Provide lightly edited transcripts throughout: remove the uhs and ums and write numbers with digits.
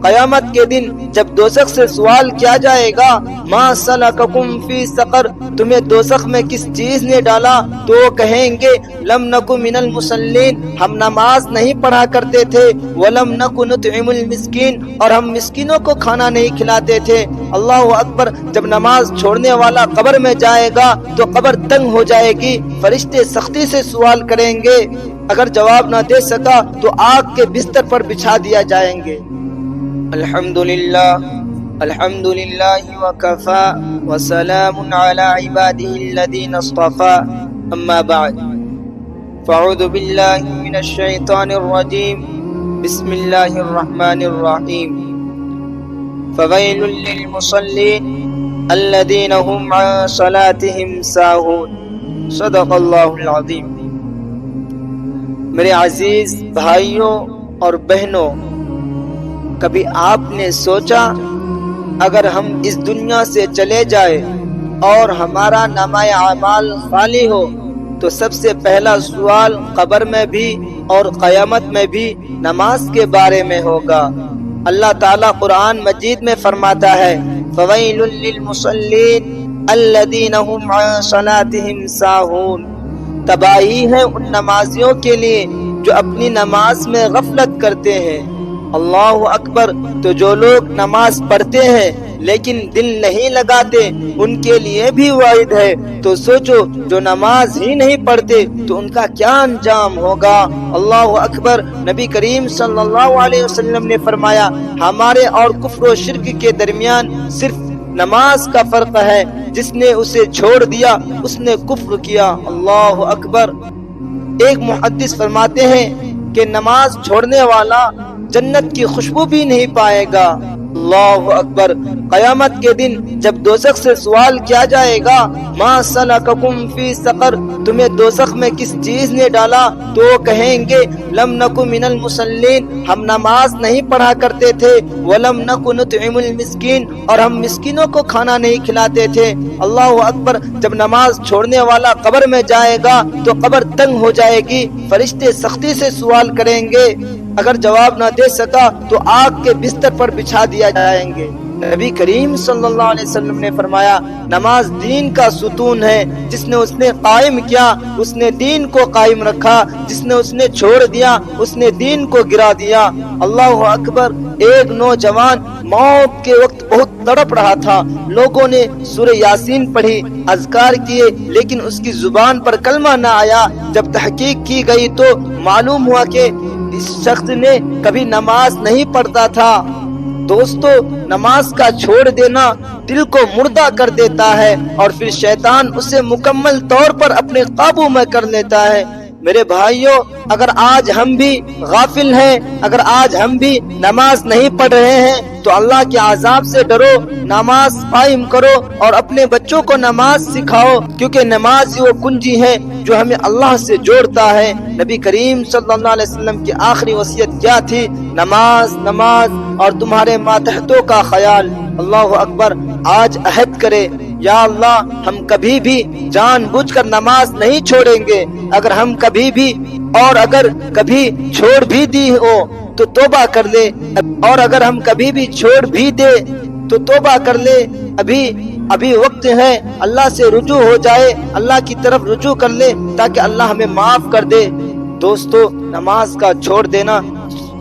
قیامت کے دن جب دوزخ سے سوال کیا جائے گا ما سلککم فی سقر، تمہیں دوزخ میں کس چیز نے ڈالا، تو وہ کہیں گے لم نکو من المصلین، ہم نماز نہیں پڑھا کرتے تھے، ولم نکو نطعم المسکین، اور ہم مسکینوں کو کھانا نہیں کھلاتے تھے۔ اللہ اکبر۔ جب نماز چھوڑنے والا قبر میں جائے گا تو قبر تنگ ہو جائے گی، فرشتے سختی سے سوال کریں گے، اگر جواب نہ دے سکا تو آگ کے بستر پر بچھا دیا جائیں گے۔ الحمدللہ الحمدللہ وکفا وسلام علی عباده الذین اصطفى، اما بعد فاعوذ باللہ من الشیطان الرجیم، بسم اللہ الرحمن الرحیم، فویل للمصلین الذین هم عن صلاتهم ساہون، صدق اللہ العظیم۔ میرے عزیز بھائیوں اور بہنوں، کبھی آپ نے سوچا اگر ہم اس دنیا سے چلے جائے اور ہمارا نامہ اعمال خالی ہو تو سب سے پہلا سوال قبر میں بھی اور قیامت میں بھی نماز کے بارے میں ہوگا۔ اللہ تعالیٰ قرآن مجید میں فرماتا ہے فویل للمصلین الذین هم عن صلاتهم ساہون، تباہی ہے ان نمازیوں کے لیے جو اپنی نماز میں غفلت کرتے ہیں۔ اللہ اکبر۔ تو جو لوگ نماز پڑھتے ہیں لیکن دل نہیں لگاتے ان کے لیے بھی وعید ہے، تو سوچو جو نماز ہی نہیں پڑھتے تو ان کا کیا انجام ہوگا۔ اللہ اکبر۔ نبی کریم صلی اللہ علیہ وسلم نے فرمایا ہمارے اور کفر و شرک کے درمیان صرف نماز کا فرق ہے، جس نے اسے چھوڑ دیا اس نے کفر کیا۔ اللہ اکبر۔ ایک محدث فرماتے ہیں کہ نماز چھوڑنے والا جنت کی خوشبو بھی نہیں پائے گا۔ اللہ اکبر۔ قیامت کے دن جب دوزخ سے سوال کیا جائے گا ما سلککم فی سقر، تمہیں دوزخ میں کس چیز نے ڈالا، تو وہ کہیں گے لم نکو من المصلین، ہم نماز نہیں پڑھا کرتے تھے، ولم نکو نطعم المسکین، اور ہم مسکینوں کو کھانا نہیں کھلاتے تھے۔ اللہ اکبر۔ جب نماز چھوڑنے والا قبر میں جائے گا تو قبر تنگ ہو جائے گی، فرشتے سختی سے سوال کریں گے، اگر جواب نہ دے سکا تو آگ کے بستر پر بچھا دیا جائیں گے۔ نبی کریم صلی اللہ علیہ وسلم نے فرمایا نماز دین کا ستون ہے، جس نے قائم کیا اس نے دین کو قائم رکھا، جس نے چھوڑ دیا اس نے دین کو گرا دیا۔ اللہ اکبر۔ ایک نوجوان موت کے وقت بہت تڑپ رہا تھا، لوگوں نے سورہ یاسین پڑھی، اذکار کیے، لیکن اس کی زبان پر کلمہ نہ آیا۔ جب تحقیق کی گئی تو معلوم ہوا کہ اس شخص نے کبھی نماز نہیں پڑھتا تھا۔ دوستو، نماز کا چھوڑ دینا دل کو مردہ کر دیتا ہے اور پھر شیطان اسے مکمل طور پر اپنے قابو میں کر لیتا ہے۔ میرے بھائیوں، اگر آج ہم بھی غافل ہیں، اگر آج ہم بھی نماز نہیں پڑھ رہے ہیں تو اللہ کے عذاب سے ڈرو، نماز قائم کرو اور اپنے بچوں کو نماز سکھاؤ، کیونکہ نماز وہ کنجی ہے جو ہمیں اللہ سے جوڑتا ہے۔ نبی کریم صلی اللہ علیہ وسلم کی آخری وصیت کیا تھی؟ نماز نماز اور تمہارے ماتحتوں کا خیال۔ اللہ اکبر۔ آج عہد کرے یا اللہ ہم کبھی بھی جان بوجھ کر نماز نہیں چھوڑیں گے، اگر ہم کبھی بھی اور اگر کبھی چھوڑ بھی دی ہو تو توبہ کر لے، اور اگر ہم کبھی بھی چھوڑ بھی دے تو توبہ کر لے، ابھی وقت ہے، اللہ سے رجوع ہو جائے، اللہ کی طرف رجوع کر لے تاکہ اللہ ہمیں معاف کر دے۔ دوستو، نماز کا چھوڑ دینا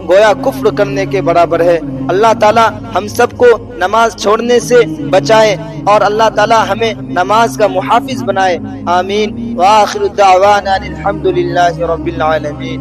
گویا کفر کرنے کے برابر ہے۔ اللہ تعالی ہم سب کو نماز چھوڑنے سے بچائے اور اللہ تعالی ہمیں نماز کا محافظ بنائے۔ آمین۔ وآخر دعوانا الحمدللہ رب العالمین۔